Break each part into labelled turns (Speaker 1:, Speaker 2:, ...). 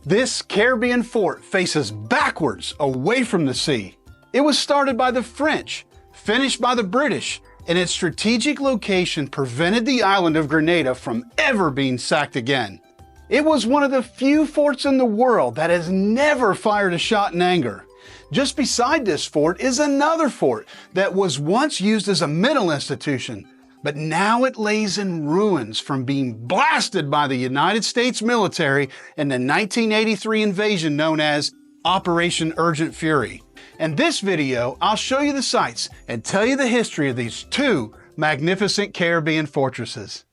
Speaker 1: This Caribbean fort faces backwards away from the sea. It was started by the French, finished by the British, and its strategic location prevented the island of Grenada from ever being sacked again. It was one of the few forts in the world that has never fired a shot in anger. Just beside this fort is another fort that was once used as a mental institution, but now it lays in ruins from being blasted by the United States military in the 1983 invasion known as Operation Urgent Fury. In this video, I'll show you the sights and tell you the history of these two magnificent Caribbean fortresses.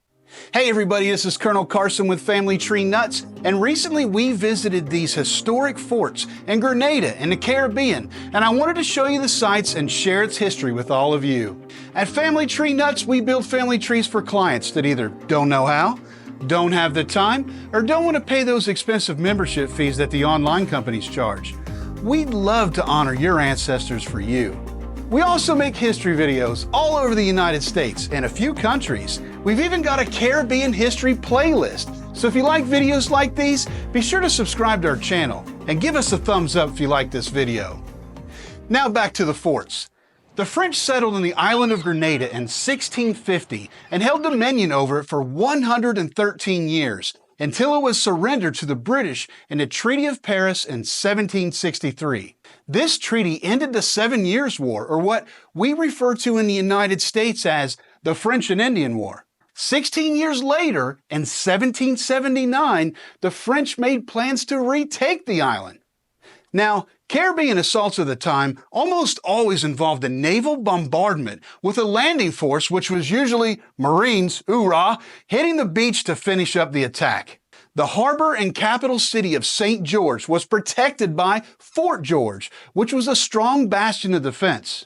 Speaker 1: Hey everybody, this is Colonel Carson with Family Tree Nuts, and recently we visited these historic forts in Grenada in the Caribbean, and I wanted to show you the sights and share its history with all of you. At Family Tree Nuts, we build family trees for clients that either don't know how, don't have the time, or don't want to pay those expensive membership fees that the online companies charge. We'd love to honor your ancestors for you. We also make history videos all over the United States and a few countries. We've even got a Caribbean history playlist. So if you like videos like these, be sure to subscribe to our channel and give us a thumbs up if you like this video. Now back to the forts. The French settled on the island of Grenada in 1650 and held dominion over it for 113 years until it was surrendered to the British in the Treaty of Paris in 1763. This treaty ended the 7 Years' War, or what we refer to in the United States as the French and Indian War. 16 years later, in 1779, the French made plans to retake the island. Now, Caribbean assaults of the time almost always involved a naval bombardment with a landing force, which was usually Marines Ooh-Rah, hitting the beach to finish up the attack. The harbor and capital city of St. George was protected by Fort George, which was a strong bastion of defense.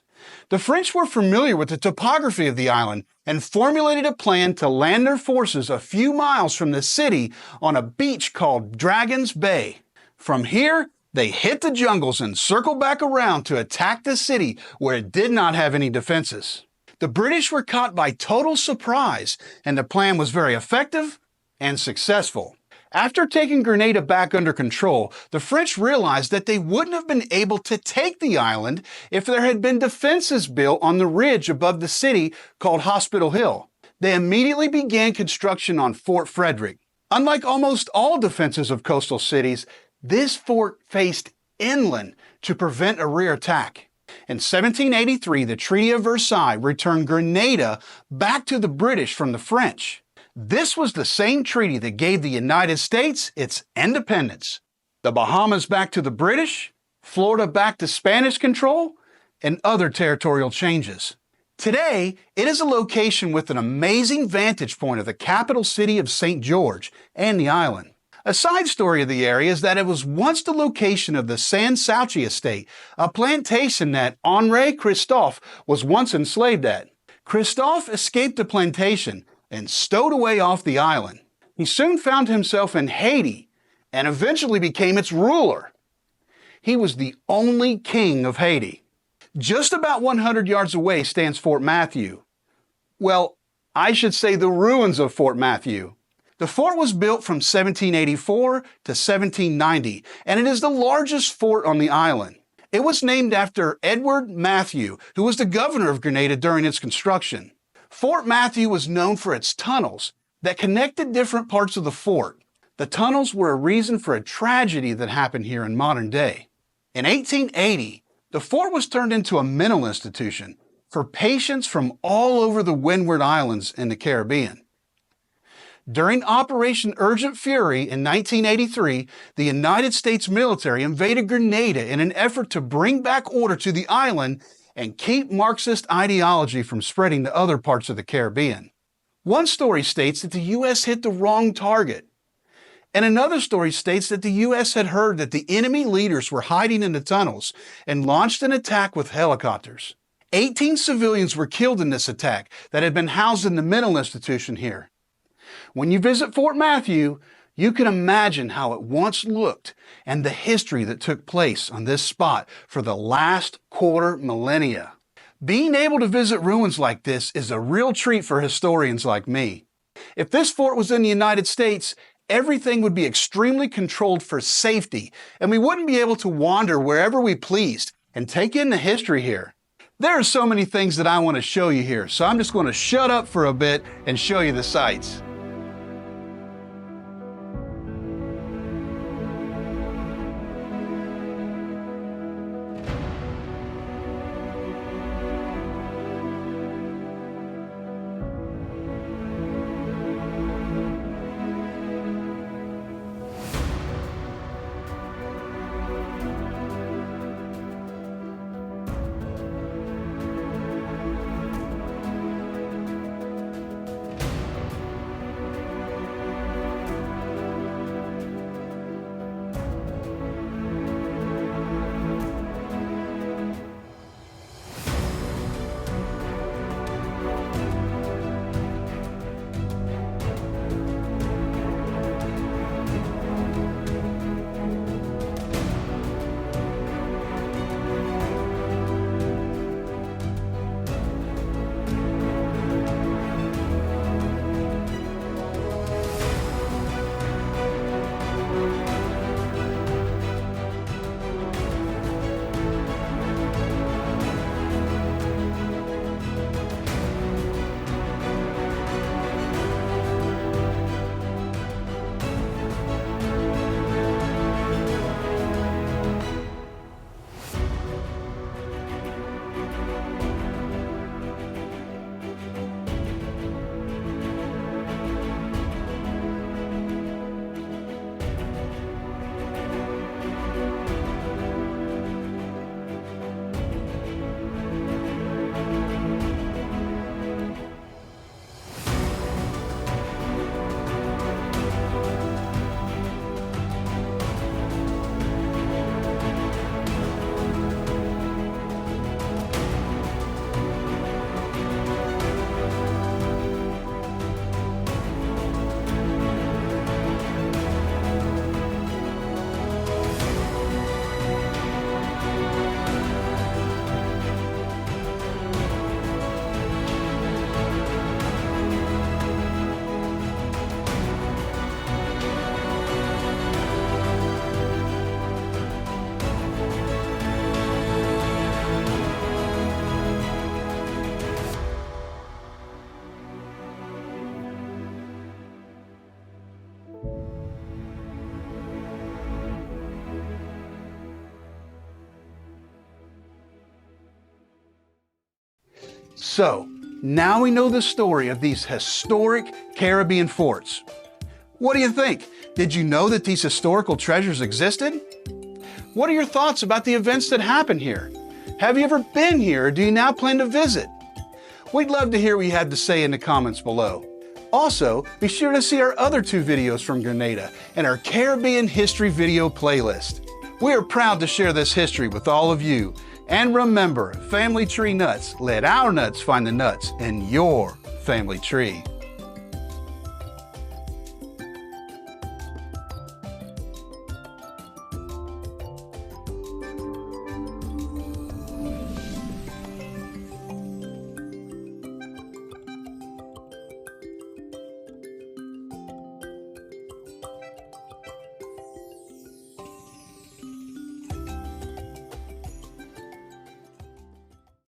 Speaker 1: The French were familiar with the topography of the island and formulated a plan to land their forces a few miles from the city on a beach called Dragon's Bay. From here, they hit the jungles and circled back around to attack the city where it did not have any defenses. The British were caught by total surprise, and the plan was very effective and successful. After taking Grenada back under control, the French realized that they wouldn't have been able to take the island if there had been defenses built on the ridge above the city called Hospital Hill. They immediately began construction on Fort Frederick. Unlike almost all defenses of coastal cities, this fort faced inland to prevent a rear attack. In 1783, the Treaty of Versailles returned Grenada back to the British from the French. This was the same treaty that gave the United States its independence. The Bahamas back to the British, Florida back to Spanish control, and other territorial changes. Today, it is a location with an amazing vantage point of the capital city of St. George and the island. A side story of the area is that it was once the location of the Sans Souci estate, a plantation that Henri Christophe was once enslaved at. Christophe escaped the plantation and stowed away off the island. He soon found himself in Haiti and eventually became its ruler. He was the only king of Haiti. Just about 100 yards away stands Fort Matthew. Well, I should say the ruins of Fort Matthew. The fort was built from 1784 to 1790, and it is the largest fort on the island. It was named after Edward Matthew, who was the governor of Grenada during its construction. Fort Matthew was known for its tunnels that connected different parts of the fort. The tunnels were a reason for a tragedy that happened here in modern day. In 1880, the fort was turned into a mental institution for patients from all over the Windward Islands in the Caribbean. During Operation Urgent Fury in 1983, the United States military invaded Grenada in an effort to bring back order to the island and keep Marxist ideology from spreading to other parts of the Caribbean. One story states that the U.S. hit the wrong target, and another story states that the U.S. had heard that the enemy leaders were hiding in the tunnels and launched an attack with helicopters. 18 civilians were killed in this attack that had been housed in the mental institution here. When you visit Fort Matthew, you can imagine how it once looked and the history that took place on this spot for the last quarter millennia. Being able to visit ruins like this is a real treat for historians like me. If this fort was in the United States, Everything would be extremely controlled for safety, and we wouldn't be able to wander wherever we pleased and take in the history here. There are so many things that I want to show you here, so I'm just going to shut up for a bit and show you the sights. So, now we know the story of these historic Caribbean forts. What do you think? Did you know that these historical treasures existed? What are your thoughts about the events that happened here? Have you ever been here, or do you now plan to visit? We'd love to hear what you had to say in the comments below. Also, be sure to see our other 2 videos from Grenada and our Caribbean history video playlist. We are proud to share this history with all of you. And remember, family tree nuts, let our nuts find the nuts in your family tree.